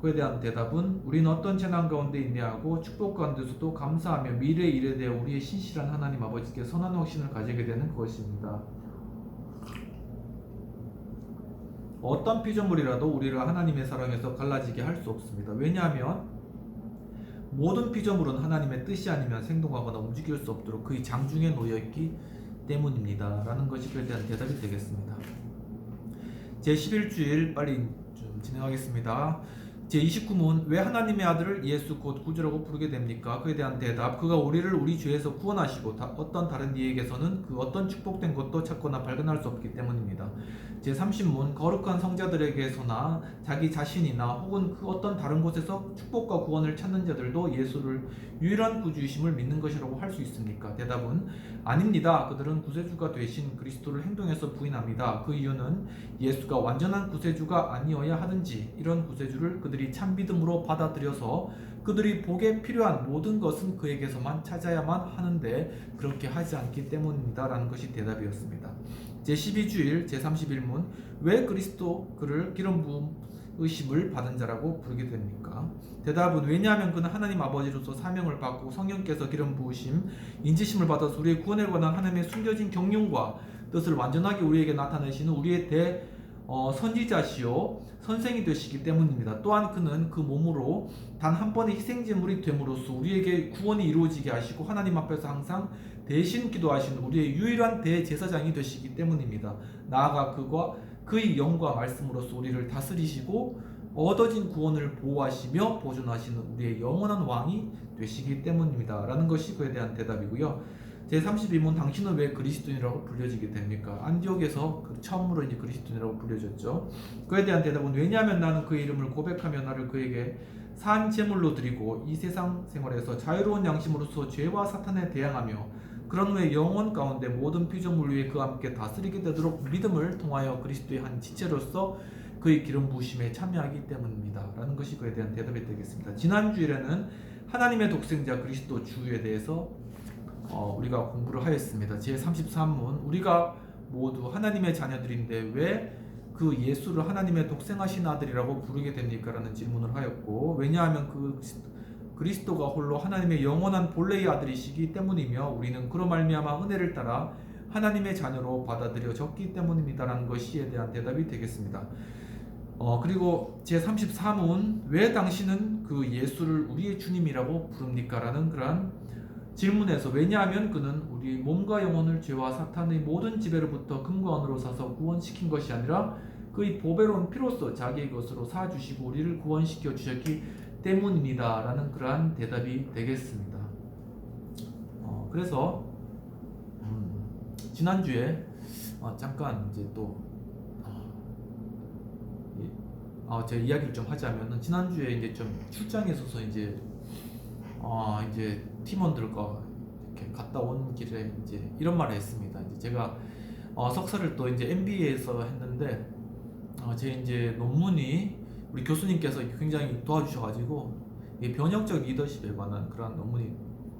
그에 대한 대답은 우리는 어떤 재난 가운데 있냐하고 축복 가운데서도 감사하며 미래의 일에 대해 우리의 신실한 하나님 아버지께 선한 확신을 가지게 되는 것입니다. 어떤 피조물이라도 우리를 하나님의 사랑에서 갈라지게 할 수 없습니다. 왜냐하면 모든 피조물은 하나님의 뜻이 아니면 생동하거나 움직일 수 없도록 그의 장중에 놓여있기 때문입니다. 라는 것이 그에 대한 대답이 되겠습니다. 제11주일 빨리 좀 진행하겠습니다. 제29문 왜 하나님의 아들을 예수 곧 구주라고 부르게 됩니까? 그에 대한 대답 그가 우리를 우리 죄에서 구원하시고 어떤 다른 이에게서는 그 어떤 축복된 것도 찾거나 발견할 수 없기 때문입니다. 제30문 거룩한 성자들에게서나 자기 자신이나 혹은 그 어떤 다른 곳에서 축복과 구원을 찾는 자들도 예수를 유일한 구주이심을 믿는 것이라고 할 수 있습니까? 대답은 아닙니다. 그들은 구세주가 되신 그리스도를 행동해서 부인합니다. 그 이유는 예수가 완전한 구세주가 아니어야 하든지 이런 구세주를 그들이 참 믿음으로 받아들여서 그들이 복에 필요한 모든 것은 그에게서만 찾아야만 하는데 그렇게 하지 않기 때문입니다. 라는 것이 대답이었습니다. 제12주일 제31문 왜 그리스도 그를 기름 부음 의심을 받은 자라고 부르게 됩니까? 대답은 왜냐하면 그는 하나님 아버지로서 사명을 받고 성령께서 기름 부으심 인지심을 받아서 우리의 구원에 관한 하나님의 숨겨진 경륜과 뜻을 완전하게 우리에게 나타내시는 우리의 선지자시요 선생이 되시기 때문입니다. 또한 그는 그 몸으로 단 한 번의 희생제물이 됨으로써 우리에게 구원이 이루어지게 하시고 하나님 앞에서 항상 대신 기도하시는 우리의 유일한 대제사장이 되시기 때문입니다. 나아가 그의 영과 말씀으로써 우리를 다스리시고 얻어진 구원을 보호하시며 보존하시는 우리의 영원한 왕이 되시기 때문입니다. 라는 것이 그에 대한 대답이고요. 제32문 당신은 왜 그리스도인이라고 불려지게 됩니까? 안디옥에서 처음으로 이제 그리스도인이라고 불려졌죠. 그에 대한 대답은 왜냐하면 나는 그의 이름을 고백하며 나를 그에게 산 제물로 드리고 이 세상 생활에서 자유로운 양심으로서 죄와 사탄에 대항하며 그런 후에 영혼 가운데 모든 피조물 위에 그와 함께 다스리게 되도록 믿음을 통하여 그리스도의 한 지체로서 그의 기름 부으심에 참여하기 때문입니다. 라는 것이 그에 대한 대답이 되겠습니다. 지난 주일에는 하나님의 독생자 그리스도 주에 대해서 우리가 공부를 하였습니다. 제33문 우리가 모두 하나님의 자녀들인데 왜 그 예수를 하나님의 독생하신 아들이라고 부르게 됩니까? 라는 질문을 하였고 왜냐하면 그 그리스도가 홀로 하나님의 영원한 본래의 아들이시기 때문이며 우리는 그로 말미암아 은혜를 따라 하나님의 자녀로 받아들여졌기 때문입니다라는 것이에 대한 대답이 되겠습니다. 그리고 제33문 왜 당신은 그 예수를 우리의 주님이라고 부릅니까? 라는 그러한 질문에서 왜냐하면 그는 우리 몸과 영혼을 죄와 사탄의 모든 지배로부터 금과 은으로 사서 구원시킨 것이 아니라 그의 보배로운 피로써 자기의 것으로 사주시고 우리를 구원시켜 주셨기 때문입니다. 라는 그러한 대답이 되겠습니다. 그래서 지난주에 잠깐 이제 또 제 이야기를 좀 하자면은 지난주에 이제 좀 출장에 있어서 이제 팀원들과 이렇게 갔다 온 길에 이제 이런 말을 했습니다. 이제 제가 석사를 또 이제 MBA에서 했는데 제 이제 논문이 우리 교수님께서 굉장히 도와주셔가지고 이 변혁적 리더십에 관한 그런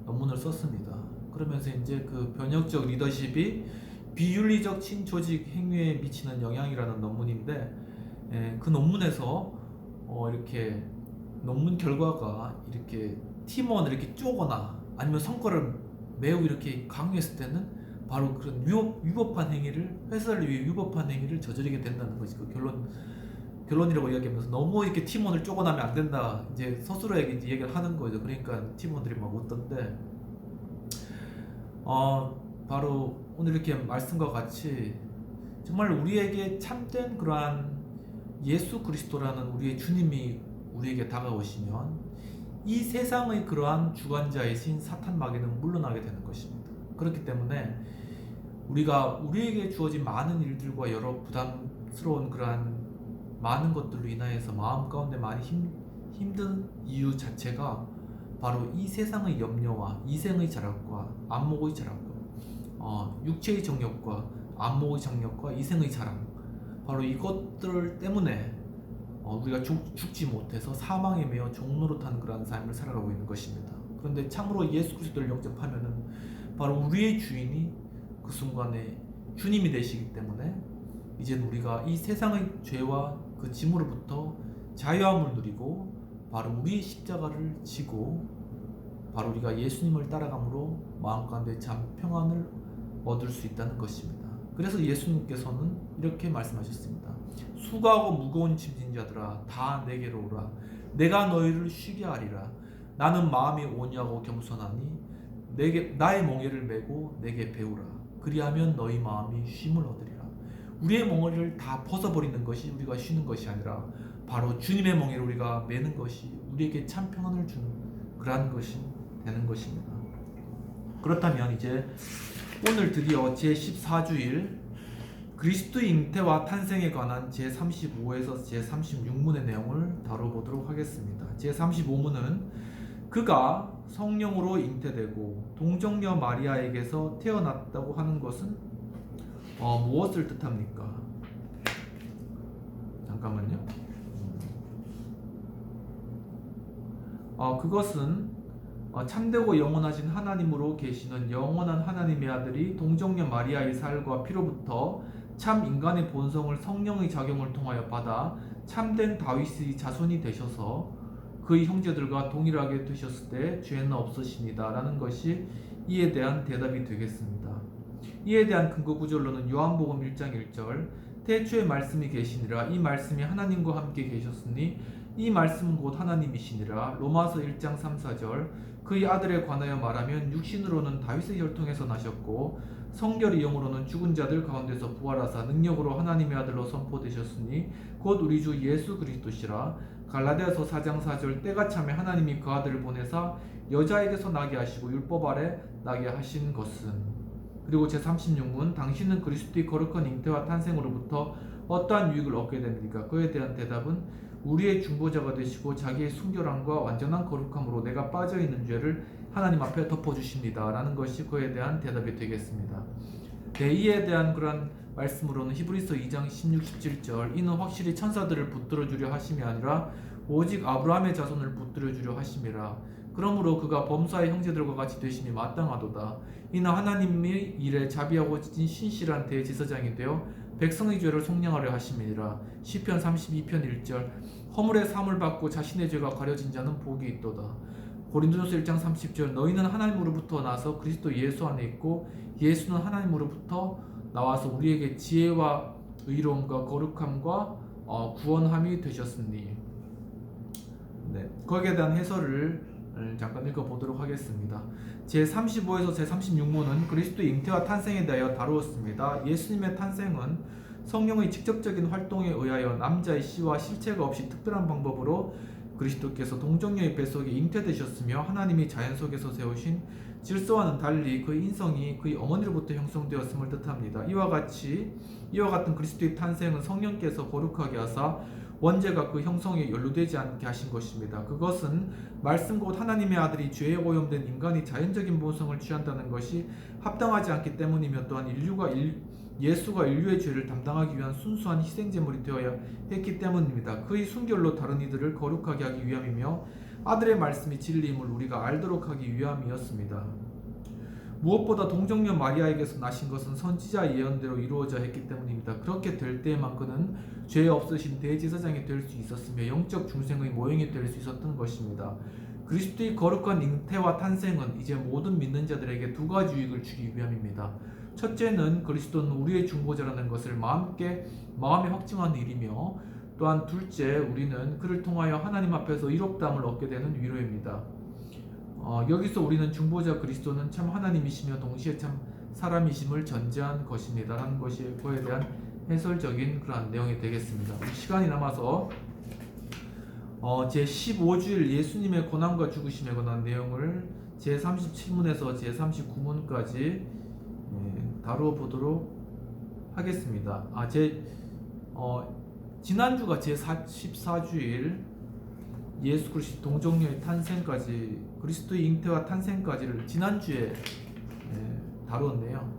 논문을 썼습니다. 그러면서 이제 그 변혁적 리더십이 비윤리적 친조직 행위에 미치는 영향이라는 논문인데 그 논문에서 이렇게 논문 결과가 이렇게 팀원을 이렇게 쪼거나 아니면 성과를 매우 이렇게 강요했을 때는 바로 그런 위법한 행위를 회사를 위해 위법한 행위를 저지르게 된다는 것이 그 결론이라고 이야기하면서 너무 이렇게 팀원을 쪼거나면 안 된다 이제 스스로에게 이제 얘기를 하는 거죠. 그러니까 팀원들이 막 웃던데 바로 오늘 이렇게 말씀과 같이 정말 우리에게 참된 그러한 예수 그리스도라는 우리의 주님이 우리에게 다가오시면 이 세상의 그러한 주관자이신 사탄 마귀는 물러나게 되는 것입니다. 그렇기 때문에 우리가 우리에게 주어진 많은 일들과 여러 부담스러운 그러한 많은 것들로 인하여서 마음 가운데 많이 힘든 이유 자체가 바로 이 세상의 염려와 이생의 자랑과 안목의 자랑과 육체의 정욕과 안목의 정욕과 이생의 자랑 바로 이것들 때문에 우리가 죽지 못해서 사망에 매여 종노릇하는 그런 삶을 살아가고 있는 것입니다. 그런데 참으로 예수 그리스도를 영접하면은 바로 우리의 주인이 그 순간에 주님이 되시기 때문에 이제 우리가 이 세상의 죄와 그 짐으로부터 자유함을 누리고 바로 우리 십자가를 지고 바로 우리가 예수님을 따라감으로 마음 가운데 참 평안을 얻을 수 있다는 것입니다. 그래서 예수님께서는 이렇게 말씀하셨습니다. 수고하고 무거운 짐진 자들아 다 내게로 오라. 내가 너희를 쉬게 하리라. 나는 마음이 온유하고 겸손하니 나의 멍에를 메고 내게 배우라. 그리하면 너희 마음이 쉼을 얻으리라. 우리의 멍에를 다 벗어버리는 것이 우리가 쉬는 것이 아니라 바로 주님의 멍에를 우리가 매는 것이 우리에게 참 평안을 주는 그러한 것이 되는 것입니다. 그렇다면 이제 오늘 드디어 제14주일 그리스도의 잉태와 탄생에 관한 제35에서 제36문의 내용을 다뤄보도록 하겠습니다. 제35문은 그가 성령으로 잉태되고 동정녀 마리아에게서 태어났다고 하는 것은 무엇을 뜻합니까? 잠깐만요. 그것은 참되고 영원하신 하나님으로 계시는 영원한 하나님의 아들이 동정녀 마리아의 살과 피로부터 참 인간의 본성을 성령의 작용을 통하여 받아 참된 다윗의 자손이 되셔서 그의 형제들과 동일하게 되셨을 때 죄는 없으시니다 라는 것이 이에 대한 대답이 되겠습니다. 이에 대한 근거 구절로는 요한복음 1장 1절 태초에 말씀이 계시니라 이 말씀이 하나님과 함께 계셨으니 이 말씀은 곧 하나님이시니라 로마서 1장 3, 4절 그의 아들에 관하여 말하면 육신으로는 다윗의 혈통에서 나셨고 성결의 영으로는 죽은 자들 가운데서 부활하사 능력으로 하나님의 아들로 선포되셨으니 곧 우리 주 예수 그리스도시라. 갈라디아서 4장 4절 때가 참에 하나님이 그 아들을 보내사 여자에게서 나게 하시고 율법 아래 나게 하신 것은. 그리고 제36문 당신은 그리스도의 거룩한 잉태와 탄생으로부터 어떠한 유익을 얻게 됩니까? 그에 대한 대답은 우리의 중보자가 되시고 자기의 순결함과 완전한 거룩함으로 내가 빠져있는 죄를 하나님 앞에 덮어주십니다 라는 것이 그에 대한 대답이 되겠습니다. 이에 대한 그런 말씀으로는 히브리서 2장 16, 17절 이는 확실히 천사들을 붙들어 주려 하심이 아니라 오직 아브라함의 자손을 붙들어 주려 하심이라. 그러므로 그가 범사의 형제들과 같이 되심이 마땅하도다. 이는 하나님의 일에 자비하고 신실한 대제사장이 되어 백성의 죄를 속량하려 하심이니라. 시편 32편 1절 허물의 사함을 받고 자신의 죄가 가려진 자는 복이 있도다. 고린도전서 1장 30절 너희는 하나님으로부터 나서 그리스도 예수 안에 있고 예수는 하나님으로부터 나와서 우리에게 지혜와 의로움과 거룩함과 구원함이 되셨으니. 거기에 대한 해설을 잠깐 읽어보도록 하겠습니다. 제35에서 제36문은 그리스도의 잉태와 탄생에 대하여 다루었습니다. 예수님의 탄생은 성령의 직접적인 활동에 의하여 남자의 씨와 실체가 없이 특별한 방법으로 그리스도께서 동정녀의 뱃속에 잉태되셨으며 하나님이 자연 속에서 세우신 질서와는 달리 그의 인성이 그의 어머니로부터 형성되었음을 뜻합니다. 이와 같은 그리스도의 탄생은 성령께서 거룩하게 하사 원죄가 그 형성에 연루되지 않게 하신 것입니다. 그것은 말씀 곧 하나님의 아들이 죄에 오염된 인간이 자연적인 본성을 취한다는 것이 합당하지 않기 때문이며 또한 예수가 인류의 죄를 담당하기 위한 순수한 희생제물이 되어야 했기 때문입니다. 그의 순결로 다른 이들을 거룩하게 하기 위함이며 아들의 말씀이 진리임을 우리가 알도록 하기 위함이었습니다. 무엇보다 동정녀 마리아에게서 나신 것은 선지자 예언대로 이루어져야 했기 때문입니다. 그렇게 될 때에만 그는 죄 없으신 대제사장이 될 수 있었으며 영적 중생의 모형이 될 수 있었던 것입니다. 그리스도의 거룩한 잉태와 탄생은 이제 모든 믿는 자들에게 두 가지 유익을 주기 위함입니다. 첫째는 그리스도는 우리의 중보자라는 것을 마음에 확증하는 일이며 또한 둘째 우리는 그를 통하여 하나님 앞에서 의롭다함을 얻게 되는 위로입니다. 여기서 우리는 중보자 그리스도는 참 하나님이시며 동시에 참 사람이심을 전제한 것입니다 라는 것이 그에 대한 해설적인 그러한 내용이 되겠습니다. 시간이 남아서 제15주일 예수님의 고난과 죽으심에 관한 내용을 제37문에서 제39문까지 다루어 보도록 하겠습니다. 지난주가 제14주일 예수 그리스도 동정녀의 탄생까지 그리스도의 잉태와 탄생까지를 지난주에 다루었네요.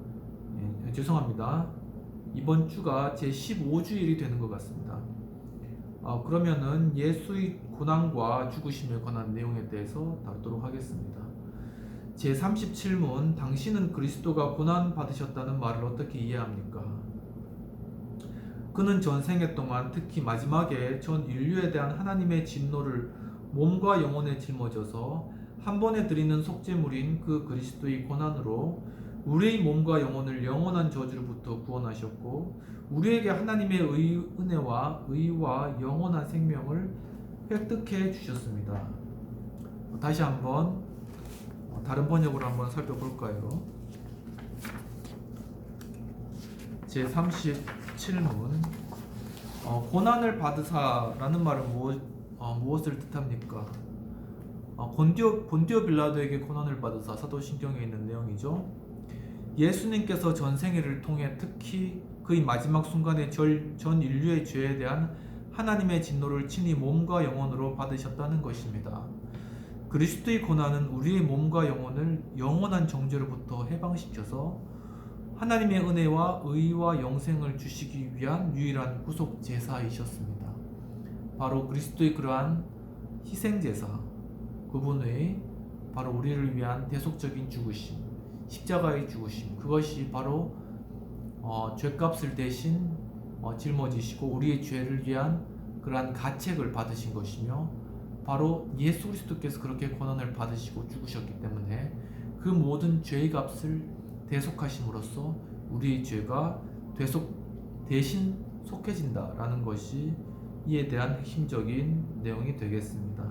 죄송합니다. 이번 주가 제15주일이 되는 것 같습니다. 그러면은 예수의 고난과 죽으심에 관한 내용에 대해서 다루도록 하겠습니다. 제37문 당신은 그리스도가 고난 받으셨다는 말을 어떻게 이해합니까? 그는 전생애 동안 특히 마지막에 전 인류에 대한 하나님의 진노를 몸과 영혼에 짊어져서 한 번에 드리는 속죄물인 그 그리스도의 고난으로 우리의 몸과 영혼을 영원한 저주로부터 구원하셨고 우리에게 하나님의 은혜와 의와 영원한 생명을 획득해 주셨습니다. 다시 한번 다른 번역으로 한번 살펴볼까요? 제 37문 고난을 받으사라는 말은 무엇을 뜻합니까? 본디오 빌라도에게 고난을 받으사 사도신경에 있는 내용이죠. 예수님께서 전생애를 통해 특히 그의 마지막 순간에 전 인류의 죄에 대한 하나님의 진노를 친히 몸과 영혼으로 받으셨다는 것입니다. 그리스도의 고난은 우리의 몸과 영혼을 영원한 정죄로부터 해방시켜서 하나님의 은혜와 의와 영생을 주시기 위한 유일한 구속 제사이셨습니다. 바로 그리스도의 그러한 희생 제사, 그분의 바로 우리를 위한 대속적인 죽으심, 십자가의 죽으심, 그것이 바로 죄값을 대신 짊어지시고 우리의 죄를 위한 그러한 가책을 받으신 것이며 바로 예수 그리스도께서 그렇게 고난을 받으시고 죽으셨기 때문에 그 모든 죄의 값을 대속하심으로써 우리의 죄가 대신 속해진다라는 것이 이에 대한 핵심적인 내용이 되겠습니다.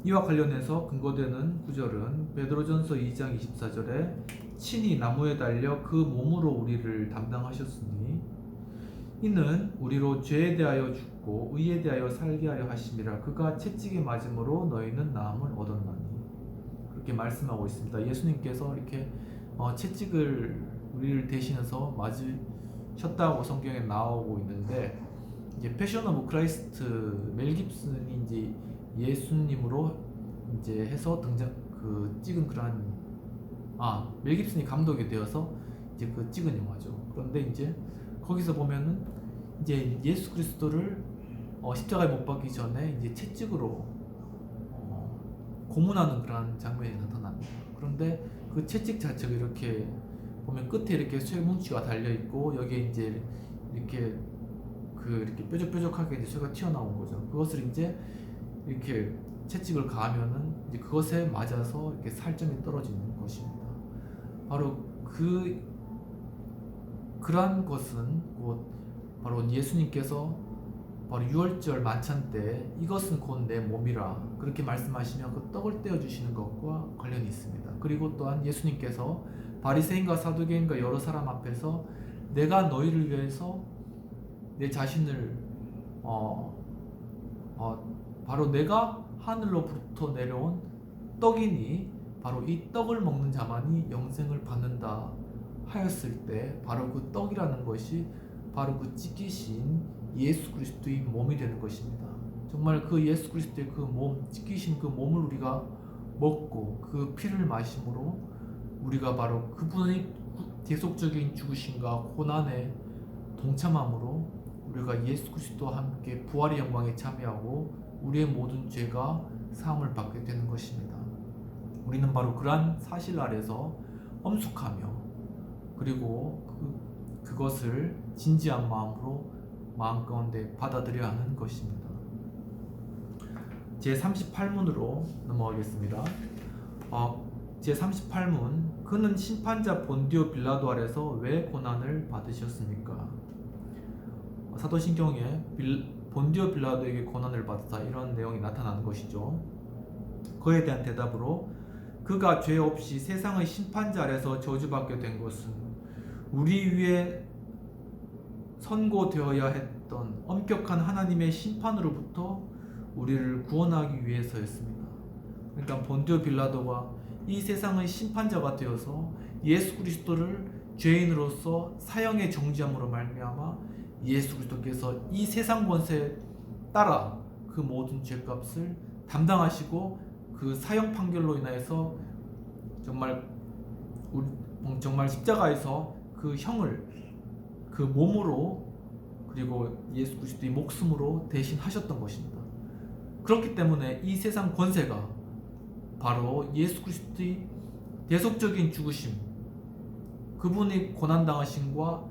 이와 관련해서 근거되는 구절은 베드로전서 2장 24절에 친히 나무에 달려 그 몸으로 우리를 담당하셨으니 이는 우리로 죄에 대하여 죽고 의에 대하여 살게 하려 하심이라 그가 채찍에 맞음으로 너희는 나음을 얻었나니 그렇게 말씀하고 있습니다. 예수님께서 이렇게 채찍을 우리를 대신해서 맞으셨다고 성경에 나오고 있는데 이제 패션 오브 크라이스트 멜 깁슨이 이제 예수님으로 이제 해서 찍은 그런 멜 깁슨이 감독이 되어서 이제 그 찍은 영화죠. 그런데 이제 거기서 보면은 이제 예수 그리스도를 십자가에 못 박기 전에 이제 채찍으로 고문하는 그런 장면이 나타납니다. 그런데 그 채찍 자체가 이렇게 보면 끝에 이렇게 쇠뭉치가 달려 있고 여기에 이제 이렇게 뾰족뾰족하게 이제 쇠가 튀어나온 거죠. 그것을 이제 이렇게 채찍을 가하면은 이제 그것에 맞아서 이렇게 살점이 떨어지는 것입니다. 바로 그러한 것은 곧 바로 예수님께서 바로 6월절 만찬 때 이것은 곧 내 몸이라 그렇게 말씀하시며 그 떡을 떼어 주시는 것과 관련이 있습니다. 그리고 또한 예수님께서 바리새인과 사두개인과 여러 사람 앞에서 내가 너희를 위해서 내 자신을 바로 내가 하늘로부터 내려온 떡이니 바로 이 떡을 먹는 자만이 영생을 받는다 하였을 때 바로 그 떡이라는 것이 바로 그 찢기신 예수 그리스도의 몸이 되는 것입니다. 정말 그 예수 그리스도의 그 몸, 찢기신 그 몸을 우리가 먹고 그 피를 마심으로 우리가 바로 그분의 대속적인 죽으심과 고난에 동참함으로 우리가 예수 그리스도와 함께 부활의 영광에 참여하고 우리의 모든 죄가 사함을 받게 되는 것입니다. 우리는 바로 그러한 사실 아래서 엄숙하며 그리고 그것을 진지한 마음으로 마음 가운데 받아들여야 하는 것입니다. 제 38문으로 넘어가겠습니다. 제 38문 그는 심판자 본디오 빌라도 아래서 왜 고난을 받으셨습니까? 사도신경에 본디오 빌라도에게 고난을 받으사 이런 내용이 나타나는 것이죠. 그에 대한 대답으로 그가 죄 없이 세상의 심판자 아래서 저주받게 된 것은 우리 위에 선고되어야 했던 엄격한 하나님의 심판으로부터 우리를 구원하기 위해서였습니다. 그러니까 본디오 빌라도가 이 세상의 심판자가 되어서 예수 그리스도를 죄인으로서 사형에 정죄함으로 말미암아 예수 그리스도께서 이 세상 권세에 따라 그 모든 죄값을 담당하시고 그 사형 판결로 인하여서 정말 십자가에서 그 형을 그 몸으로 그리고 예수 그리스도의 목숨으로 대신하셨던 것입니다. 그렇기 때문에 이 세상 권세가 바로 예수 그리스도의 대속적인 죽으심, 그분의 고난당하심과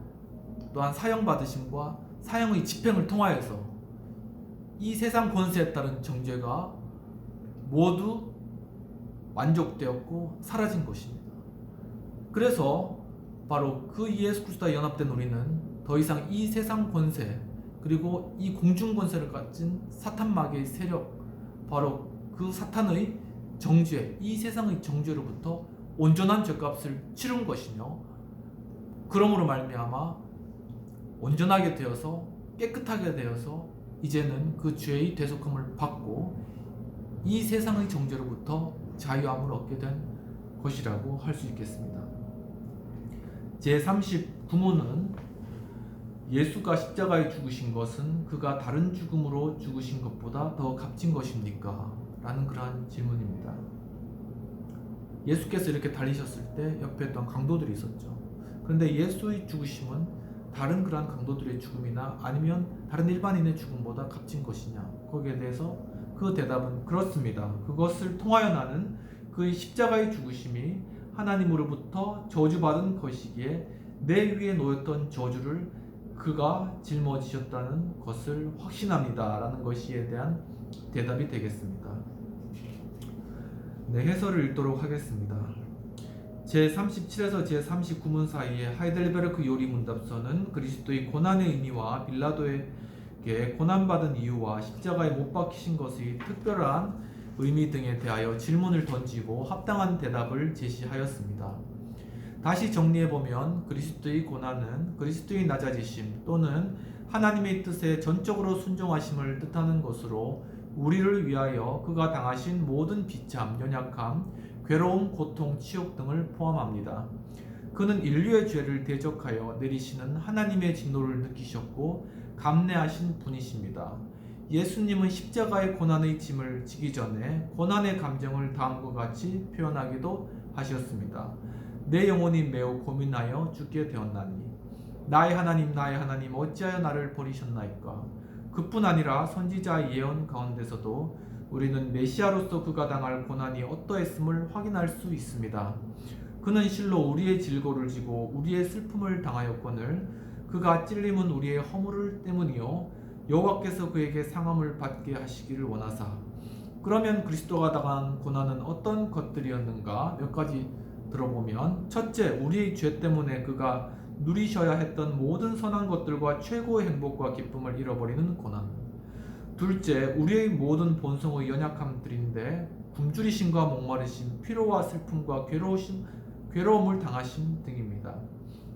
또한 사형받으심과 사형의 집행을 통하여서 이 세상 권세에 따른 정죄가 모두 만족되었고 사라진 것입니다. 그래서 바로 그 예수 그리스도와 연합된 우리는 더 이상 이 세상 권세 그리고 이 공중 권세를 가진 사탄 마귀의 세력, 바로 그 사탄의 정죄, 이 세상의 정죄로부터 온전한 죄값을 치른 것이며, 그러므로 말미암아 온전하게 되어서 깨끗하게 되어서 이제는 그 죄의 대속함을 받고 이 세상의 정죄로부터 자유함을 얻게 된 것이라고 할 수 있겠습니다. 제39문은 예수가 십자가에 죽으신 것은 그가 다른 죽음으로 죽으신 것보다 더 값진 것입니까? 라는 그러한 질문입니다. 예수께서 이렇게 달리셨을 때 옆에 있던 강도들이 있었죠. 그런데 예수의 죽으심은 다른 그러한 강도들의 죽음이나 아니면 다른 일반인의 죽음보다 값진 것이냐? 거기에 대해서 그 대답은 그렇습니다. 그것을 통하여 나는 그의 십자가의 죽으심이 하나님으로부터 저주받은 것이기에 내 위에 놓였던 저주를 그가 짊어지셨다는 것을 확신합니다. 라는 것에 대한 대답이 되겠습니다. 네, 해설을 읽도록 하겠습니다. 제37에서 제39문 사이에 하이델베르크 요리 문답서는 그리스도의 고난의 의미와 빌라도에게 고난받은 이유와 십자가에 못 박히신 것의 특별한 의미 등에 대하여 질문을 던지고 합당한 대답을 제시하였습니다. 다시 정리해보면 그리스도의 고난은 그리스도의 낮아지심 또는 하나님의 뜻에 전적으로 순종하심을 뜻하는 것으로 우리를 위하여 그가 당하신 모든 비참, 연약함, 괴로움, 고통, 치욕 등을 포함합니다. 그는 인류의 죄를 대적하여 내리시는 하나님의 진노를 느끼셨고 감내하신 분이십니다. 예수님은 십자가의 고난의 짐을 지기 전에 고난의 감정을 다음과 같이 표현하기도 하셨습니다. 내 영혼이 매우 고민하여 죽게 되었나니 나의 하나님 어찌하여 나를 버리셨나이까. 그뿐 아니라 선지자 예언 가운데서도 우리는 메시아로서 그가 당할 고난이 어떠했음을 확인할 수 있습니다. 그는 실로 우리의 질고를 지고 우리의 슬픔을 당하였거늘 그가 찔림은 우리의 허물 때문이요 여호와께서 그에게 상함을 받게 하시기를 원하사. 그러면 그리스도가 당한 고난은 어떤 것들이었는가? 몇 가지 들어보면, 첫째, 우리의 죄 때문에 그가 누리셔야 했던 모든 선한 것들과 최고의 행복과 기쁨을 잃어버리는 고난. 둘째, 우리의 모든 본성의 연약함들인데 굶주리심과 목마르심, 피로와 슬픔과 괴로움을 당하심 등입니다.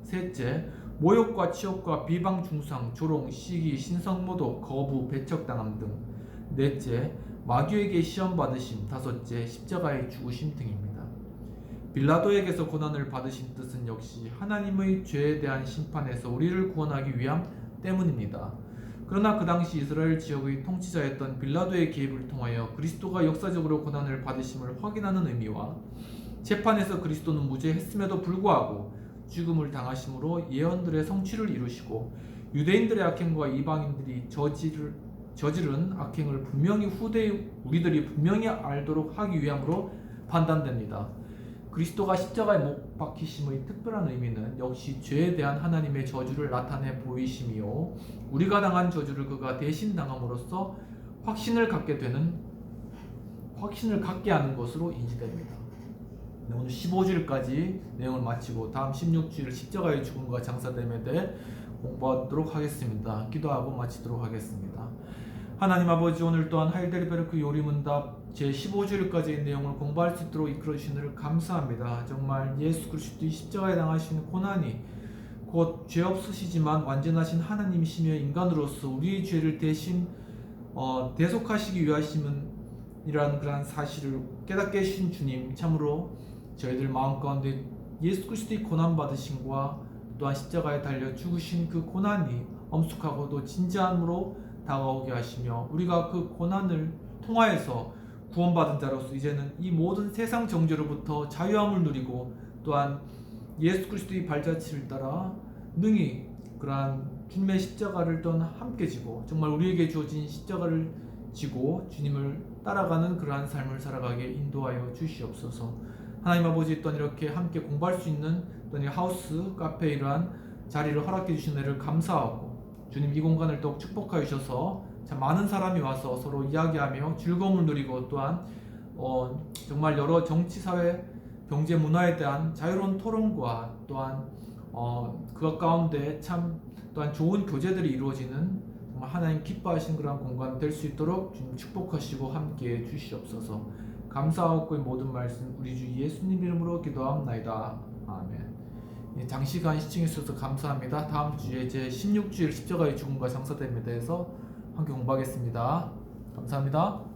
셋째, 모욕과 치욕과 비방 중상, 조롱, 시기, 신성모독, 거부, 배척당함 등. 넷째, 마귀에게 시험받으심. 다섯째, 십자가의 죽으심 등입니다. 빌라도에게서 고난을 받으신 뜻은 역시 하나님의 죄에 대한 심판에서 우리를 구원하기 위함 때문입니다. 그러나 그 당시 이스라엘 지역의 통치자였던 빌라도의 개입을 통하여 그리스도가 역사적으로 고난을 받으심을 확인하는 의미와 재판에서 그리스도는 무죄했음에도 불구하고 죽음을 당하심으로 예언들의 성취를 이루시고 유대인들의 악행과 이방인들이 저지른 악행을 분명히 후대의 우리들이 분명히 알도록 하기 위함으로 판단됩니다. 그리스도가 십자가에 못 박히심의 특별한 의미는 역시 죄에 대한 하나님의 저주를 나타내 보이심이요 우리가 당한 저주를 그가 대신 당함으로써 확신을 갖게 하는 것으로 인지됩니다. 네, 오늘 15주일까지 내용을 마치고 다음 16주일 십자가의 죽음과 장사됨에 대해 공부하도록 하겠습니다. 기도하고 마치도록 하겠습니다. 하나님 아버지, 오늘 또한 하이델베르크 요리문답 제15주일까지의 내용을 공부할 수 있도록 이끌어 주시느를 감사합니다. 정말 예수 그리스도의 십자가에 당하신 고난이 곧 죄 없으시지만 완전하신 하나님이시며 인간으로서 우리의 죄를 대신 대속하시기 위하심이라는 그러한 사실을 깨닫게 해주신 주님, 참으로 저희들 마음 가운데 예수 그리스도의 고난 받으심과 또한 십자가에 달려 죽으신 그 고난이 엄숙하고도 진지함으로 다가오게 하시며 우리가 그 고난을 통하여서 구원받은 자로서 이제는 이 모든 세상 정죄로부터 자유함을 누리고 또한 예수 그리스도의 발자취를 따라 능히 그러한 주님의 십자가를 또한 함께 지고 정말 우리에게 주어진 십자가를 지고 주님을 따라가는 그러한 삶을 살아가게 인도하여 주시옵소서. 하나님 아버지, 또한 이렇게 함께 공부할 수 있는 또한 하우스 카페 이러한 자리를 허락해 주신 은혜를 감사하고 주님 이 공간을 더욱 축복하여 주셔서 참 많은 사람이 와서 서로 이야기하며 즐거움을 누리고 또한 정말 여러 정치, 사회, 경제, 문화에 대한 자유로운 토론과 또한 그 가운데 참 또한 좋은 교제들이 이루어지는 정말 하나님 기뻐하시는 그런 공간 될 수 있도록 주님 축복하시고 함께해 주시옵소서. 감사하고 이 모든 말씀 우리 주 예수님 이름으로 기도합나이다. 아멘. 장시간 시청해 주셔서 감사합니다. 다음 주에 제 16주일 십자가의 죽음과 장사됨에 대해서 함께 공부하겠습니다. 감사합니다.